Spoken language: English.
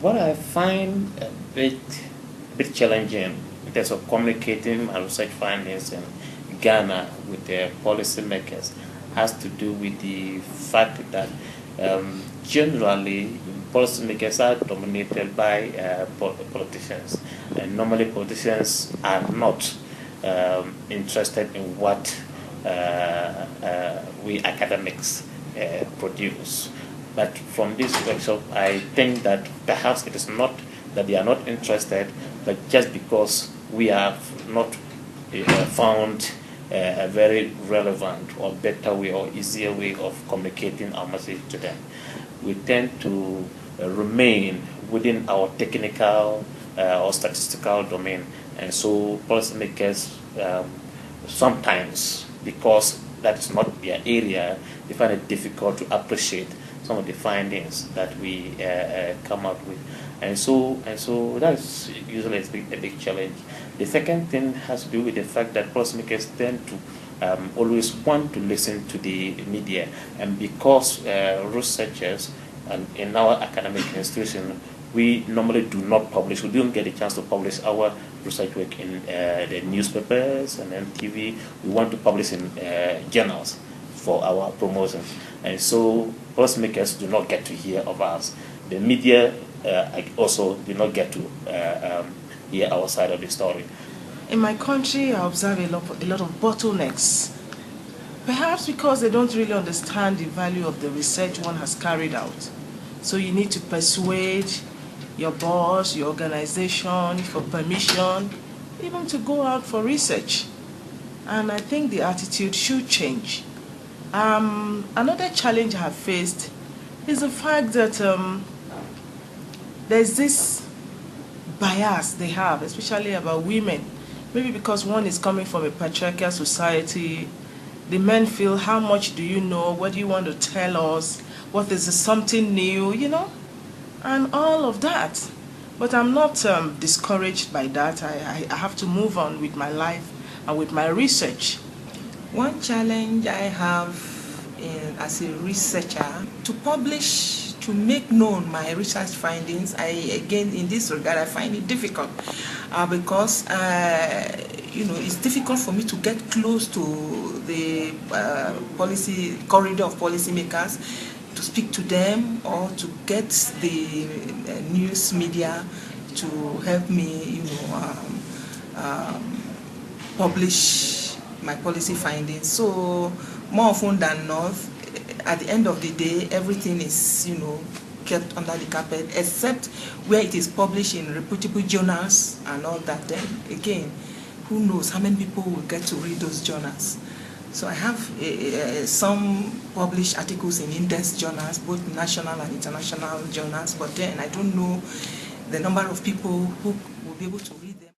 What I find a bit challenging in terms of communicating my research findings in Ghana with the policymakers has to do with the fact that generally policymakers are dominated by politicians, and normally politicians are not interested in what we academics produce. But from this workshop, I think that perhaps it is not that they are not interested, but just because we have not found a very relevant or better way or easier way of communicating our message to them. We tend to remain within our technical or statistical domain, and so policymakers sometimes, because that is not their area, they find it difficult to appreciate some of the findings that we come up with, and so that is usually a big challenge. The second thing has to do with the fact that policymakers tend to always want to listen to the media, and because researchers and in our academic institution, we normally do not publish. We don't get a chance to publish our research work in the newspapers and then TV. We want to publish in journals for our promotion, and so policymakers do not get to hear of us. The media also do not get to hear our side of the story. In my country, I observe a lot of bottlenecks, perhaps because they don't really understand the value of the research one has carried out. So you need to persuade your boss, your organization for permission, even to go out for research. And I think the attitude should change. Another challenge I have faced is the fact that there's this bias they have, especially about women. Maybe because one is coming from a patriarchal society, the men feel, how much do you know? What do you want to tell us? What is something new, and all of that. But I'm not discouraged by that. I have to move on with my life and with my research. One challenge I have as a researcher, to publish, to make known my research findings, again, in this regard, I find it difficult because, it's difficult for me to get close to the policy corridor of policymakers, to speak to them or to get the news media to help me, publish my policy findings. So more often than not, at the end of the day, everything is, kept under the carpet, except where it is published in reputable journals and all that. Then again, who knows how many people will get to read those journals. So I have some published articles in index journals, both national and international journals, but then I don't know the number of people who will be able to read them.